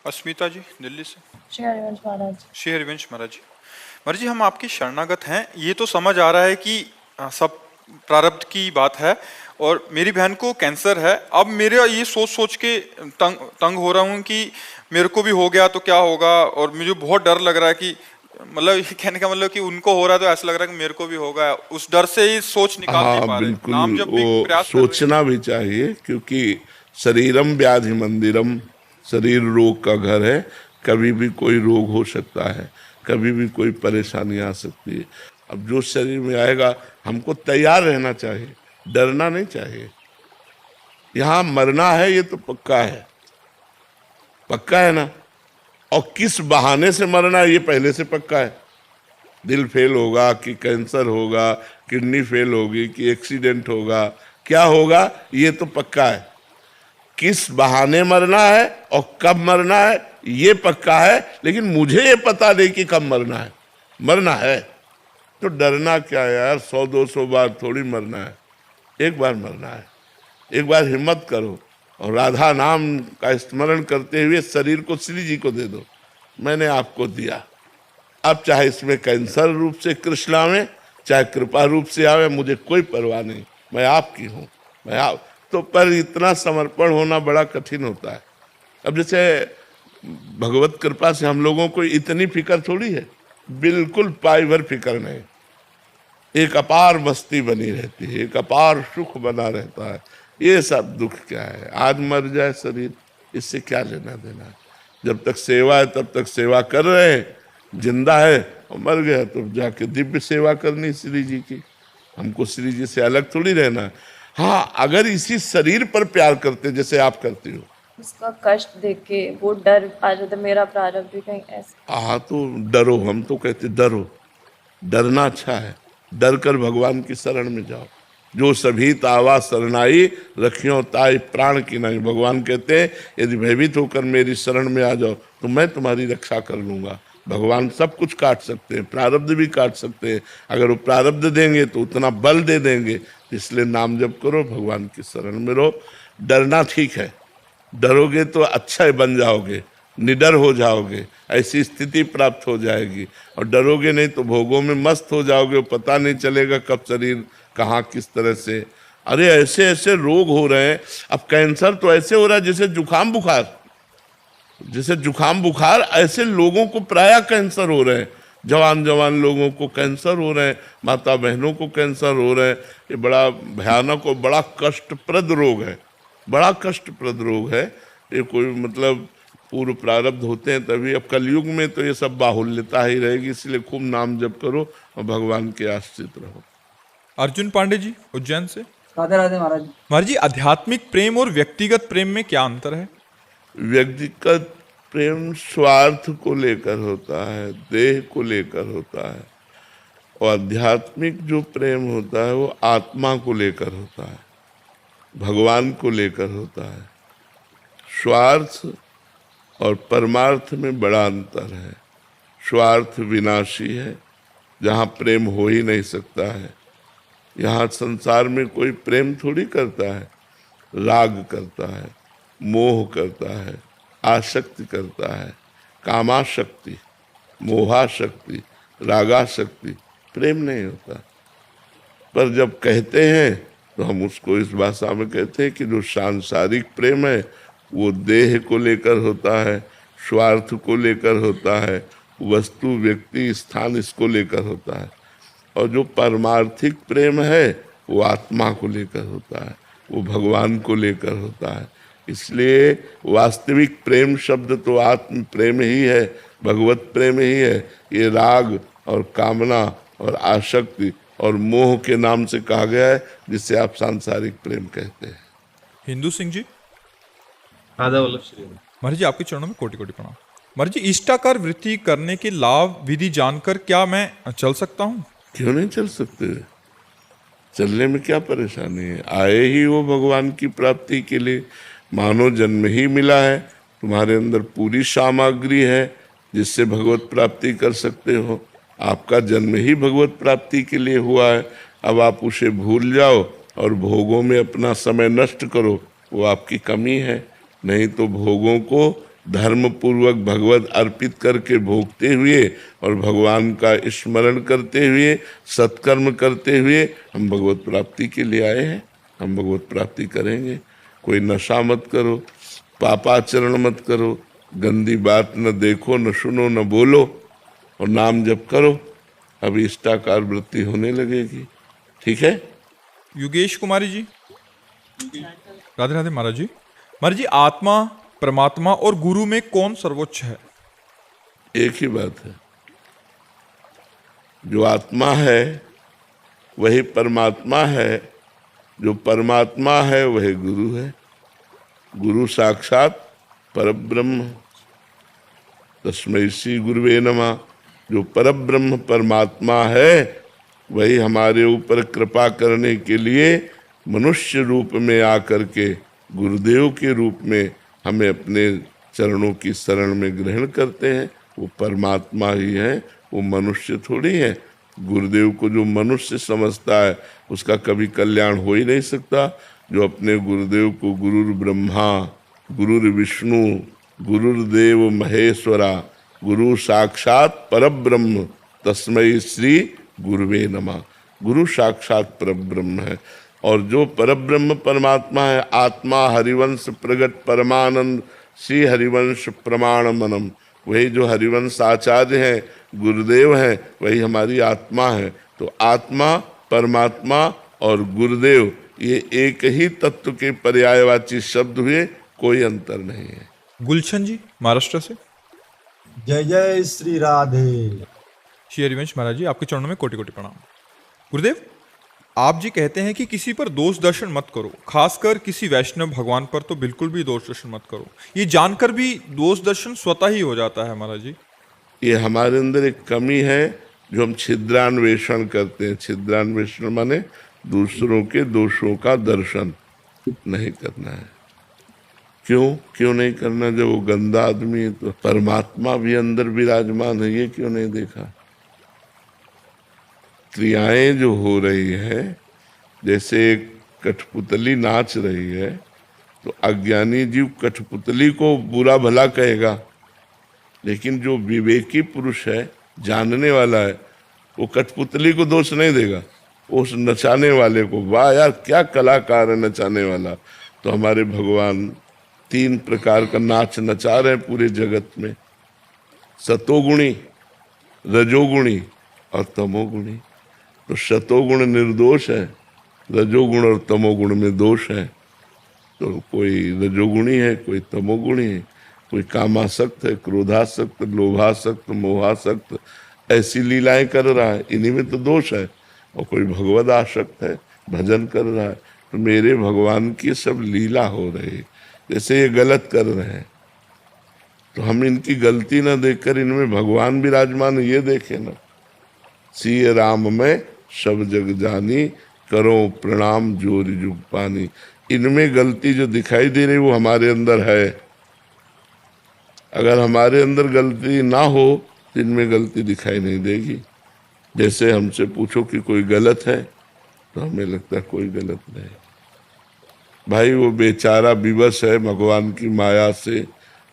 अस्मिता जी दिल्ली से। श्री हरिवंश महाराज। श्री हरिवंश महाराज जी। महाराज जी, हम आपके शरणागत हैं। ये तो समझ आ रहा है कि सब प्रारब्ध की बात है, और मेरी बहन को कैंसर है। अब मेरे ये सोच सोच के तंग हो रहा हूँ कि मेरे को भी हो गया तो क्या होगा, और मुझे बहुत डर लग रहा है कि मतलब ये कहने का मतलब कि उनको हो रहा है तो ऐसा लग रहा है कि मेरे को भी होगा। उस डर से ही सोच निकाल नहीं हाँ पा रहे, बिल्कुल, नाम जब भी वो प्रयास कर रहे हैं। सोचना भी चाहिए, क्योंकि शरीरम व्याधि मंदिरम, शरीर रोग का घर है। कभी भी कोई रोग हो सकता है, कभी भी कोई परेशानी आ सकती है। अब जो शरीर में आएगा हमको तैयार रहना चाहिए, डरना नहीं चाहिए। यहाँ मरना है ये तो पक्का है, पक्का है ना। और किस बहाने से मरना है ये पहले से पक्का है। दिल फेल होगा कि कैंसर होगा, किडनी फेल होगी कि एक्सीडेंट होगा, क्या होगा ये तो पक्का है। किस बहाने मरना है और कब मरना है ये पक्का है, लेकिन मुझे ये पता नहीं कि कब मरना है। मरना है तो डरना क्या है यार, 100-200 बार थोड़ी मरना है, एक बार मरना है। एक बार हिम्मत करो और राधा नाम का स्मरण करते हुए शरीर को श्री जी को दे दो। मैंने आपको दिया, अब चाहे इसमें कैंसर रूप से कृष्ण आवे, चाहे कृपा रूप से आवे, मुझे कोई परवाह नहीं, मैं आपकी हूँ, मैं आप तो। पर इतना समर्पण होना बड़ा कठिन होता है। अब जैसे भगवत कृपा से हम लोगों को इतनी फिक्र थोड़ी है, बिल्कुल पाई भर फिक्र नहीं। एक अपार मस्ती बनी रहती है, एक अपार सुख बना रहता है। ये सब दुख क्या है, आज मर जाए शरीर, इससे क्या लेना देना है। जब तक सेवा है तब तक सेवा कर रहे हैं, जिंदा है और मर गया तो जाके दिव्य सेवा करनी श्री जी की। हमको श्री जी से अलग थोड़ी रहना है। हाँ, अगर इसी शरीर पर प्यार करते जैसे आप करती हो, उसका कष्ट देख के वो डर आ जाता, मेरा प्रारब्ध भी कहीं ऐसा। हाँ तो डरो, हम तो कहते डरो, डरना अच्छा है। डर कर भगवान की शरण में जाओ। जो सभी तावा शरणाई रखियो ताई प्राण की नहीं। भगवान कहते हैं यदि भयभीत होकर मेरी शरण में आ जाओ तो मैं तुम्हारी रक्षा कर लूंगा। भगवान सब कुछ काट सकते हैं, प्रारब्ध भी काट सकते हैं। अगर वो प्रारब्ध देंगे तो उतना बल दे देंगे। इसलिए नाम जप करो, भगवान की शरण में रहो। डरना ठीक है, डरोगे तो अच्छा बन जाओगे, निडर हो जाओगे, ऐसी स्थिति प्राप्त हो जाएगी। और डरोगे नहीं तो भोगों में मस्त हो जाओगे, पता नहीं चलेगा कब शरीर कहाँ किस तरह से। अरे ऐसे ऐसे रोग हो रहे हैं। अब कैंसर तो ऐसे हो रहा है जैसे जुकाम बुखार, जैसे जुकाम बुखार ऐसे लोगों को प्राय कैंसर हो रहे हैं। जवान जवान लोगों को कैंसर हो रहे हैं, माता बहनों को कैंसर हो रहे हैं। ये बड़ा भयानक और बड़ा कष्टप्रद रोग है, बड़ा कष्टप्रद रोग है। ये कोई मतलब पूर्व प्रारब्ध होते हैं तभी। अब कलयुग में तो ये सब बाहुल्यता ही रहेगी, इसलिए खूब नाम जप करो और भगवान के आश्रित रहो। अर्जुन पांडे जी उज्जैन से। राधे राधे महाराज। महाराज जी, आध्यात्मिक प्रेम और व्यक्तिगत प्रेम में क्या अंतर है? व्यक्तिगत प्रेम स्वार्थ को लेकर होता है, देह को लेकर होता है। और आध्यात्मिक जो प्रेम होता है वो आत्मा को लेकर होता है, भगवान को लेकर होता है। स्वार्थ और परमार्थ में बड़ा अंतर है। स्वार्थ विनाशी है, जहाँ प्रेम हो ही नहीं सकता है। यहाँ संसार में कोई प्रेम थोड़ी करता है, राग करता है, मोह करता है, आसक्ति करता है, कामाशक्ति, मोहाशक्ति, रागाशक्ति। प्रेम नहीं होता। पर जब कहते हैं तो हम उसको इस भाषा में कहते हैं कि जो सांसारिक प्रेम है वो देह को लेकर होता है, स्वार्थ को लेकर होता है, वस्तु व्यक्ति स्थान इसको लेकर होता है। और जो परमार्थिक प्रेम है वो आत्मा को लेकर होता है, वो भगवान को लेकर होता है। इसलिए वास्तविक प्रेम शब्द तो आत्म प्रेम ही है, भगवत प्रेम ही है। ये राग और कामना और आसक्ति और मोह के नाम से कहा गया है, जिसे आप सांसारिक प्रेम कहते हैं। हिंदू सिंह जी। राधा वल्लभ श्री। महाराज जी, आपके चरणों में कोटि कोटि प्रणाम। महाराज जी, इष्टाकार वृत्ति करने के लाभ विधि जानकर क्या मैं चल सकता हूँ? क्यों नहीं चल सकते? चलने में क्या परेशानी है? आए ही वो भगवान की प्राप्ति के लिए, मानव जन्म ही मिला है, तुम्हारे अंदर पूरी सामग्री है जिससे भगवत प्राप्ति कर सकते हो। आपका जन्म ही भगवत प्राप्ति के लिए हुआ है। अब आप उसे भूल जाओ और भोगों में अपना समय नष्ट करो, वो आपकी कमी है। नहीं तो भोगों को धर्म पूर्वक भगवत अर्पित करके भोगते हुए और भगवान का स्मरण करते हुए सत्कर्म करते हुए हम भगवत प्राप्ति के लिए आए हैं। हम भगवत प्राप्ति करेंगे। कोई नशा मत करो, पापाचरण मत करो, गंदी बात न देखो, न सुनो, न बोलो और नाम जप करो। अब इष्टाकार वृत्ति होने लगेगी। ठीक है। योगेश कुमारी जी, राधे राधे महाराज जी। महाराज जी, आत्मा, परमात्मा और गुरु में कौन सर्वोच्च है? एक ही बात है, जो आत्मा है वही परमात्मा है, जो परमात्मा है वही गुरु है। गुरु साक्षात परब्रह्म, तस्मै श्री गुरुवे नमः। जो परब्रह्म परमात्मा है वही हमारे ऊपर कृपा करने के लिए मनुष्य रूप में आकर के गुरुदेव के रूप में हमें अपने चरणों की शरण में ग्रहण करते हैं। वो परमात्मा ही है, वो मनुष्य थोड़ी है। गुरुदेव को जो मनुष्य समझता है उसका कभी कल्याण हो ही नहीं सकता। जो अपने गुरुदेव को गुरुर ब्रह्मा, गुरुर विष्णु, गुरुर्देव महेश्वरा, गुरु साक्षात परब्रह्म, तस्मै श्री गुरुवे नमः। गुरु साक्षात परब्रह्म है और जो परब्रह्म परमात्मा है, आत्मा हरिवंश प्रगट परमानंद श्री हरिवंश प्रमाण मनम, वही जो हरिवंश आचार्य हैं, गुरुदेव हैं, वही हमारी आत्मा है। तो आत्मा, परमात्मा और गुरुदेव ये एक ही तत्व के पर्यायवाची शब्द हुए, कोई अंतर नहीं है। गुलशन जी, महाराष्ट्र से। जय जय श्री राधे। श्री हरिवंश महाराज जी, आपके चरणों में कोटि कोटि प्रणाम। गुरुदेव, आप जी कहते हैं कि किसी पर दोष दर्शन मत करो, खासकर किसी वैष्णव भगवान पर तो बिल्कुल भी दोष दर्शन मत करो। ये जानकर भी दोष दर्शन स्वतः ही हो जाता है महाराज जी। ये हमारे अंदर एक कमी है जो हम छिद्रान्वेषण करते हैं। छिद्रान्वेषण माने दूसरों के दोषों का दर्शन नहीं करना है। क्यों नहीं करना? जब वो गंदा आदमी है तो परमात्मा भी अंदर विराजमान है, ये क्यों नहीं देखा? क्रियाएं जो हो रही है, जैसे एक कठपुतली नाच रही है तो अज्ञानी जीव कठपुतली को बुरा भला कहेगा, लेकिन जो विवेकी पुरुष है, जानने वाला है, वो कठपुतली को दोष नहीं देगा, उस नचाने वाले को। वाह यार, क्या कलाकार है नचाने वाला। तो हमारे भगवान 3 प्रकार का नाच नचा रहे हैं पूरे जगत में, सतोगुणी, रजोगुणी और तमोगुणी। तो सतोगुण निर्दोष है, रजोगुण और तमोगुण में दोष है। तो कोई रजोगुणी है, कोई तमोगुणी है, कोई कामासक्त है, क्रोधासक्त, लोभासक्त, मोहासक्त, ऐसी लीलाएं कर रहा है, इन्हीं में तो दोष है। और कोई भगवद आसक्त है, भजन कर रहा है। तो मेरे भगवान की सब लीला हो रही है, जैसे ये गलत कर रहे हैं तो हम इनकी गलती ना देखकर इनमें भगवान विराजमान ये देखें ना। सिय राम में सब जग जानी, करो प्रणाम जोर जुग पानी। इनमें गलती जो दिखाई दे रही वो हमारे अंदर है। अगर हमारे अंदर गलती ना हो तो इनमें गलती दिखाई नहीं देगी। जैसे हमसे पूछो कि कोई गलत है तो हमें लगता है कोई गलत नहीं। भाई वो बेचारा विवश है भगवान की माया से,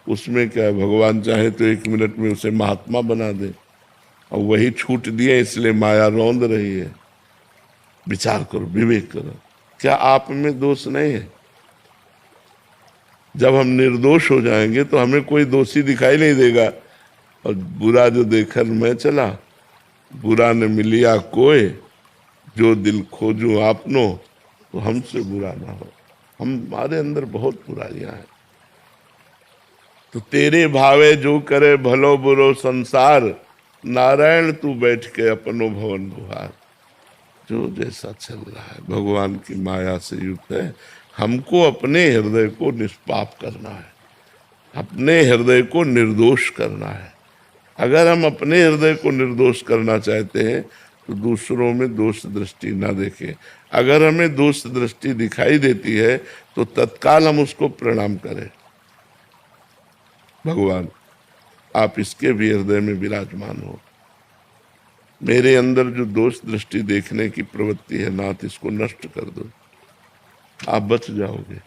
उसमें क्या है? भगवान चाहे तो 1 मिनट में उसे महात्मा बना दे, और वही छूट दिए इसलिए माया रौंद रही है। विचार करो, विवेक करो, क्या आप में दोष नहीं है? जब हम निर्दोष हो जाएंगे तो हमें कोई दोषी दिखाई नहीं देगा। और बुरा जो देखकर मैं चला, बुरा न मिलिया कोई, जो दिल खोजूं आपनो, तो हमसे बुरा ना हो। हमारे अंदर बहुत बुराइयां हैं। तो तेरे भावे जो करे भलो बुरो संसार, नारायण तू बैठ के अपनो भवन बुहार। जो जैसा चल रहा है भगवान की माया से युक्त है। हमको अपने हृदय को निष्पाप करना है, अपने हृदय को निर्दोष करना है। अगर हम अपने हृदय को निर्दोष करना चाहते हैं तो दूसरों में दोष दृष्टि ना देखें। अगर हमें दोष दृष्टि दिखाई देती है तो तत्काल हम उसको प्रणाम करें। भगवान आप इसके भी हृदय में विराजमान हो। मेरे अंदर जो दोष दृष्टि देखने की प्रवृत्ति है नाथ, इसको नष्ट कर दो, आप बच जाओगे।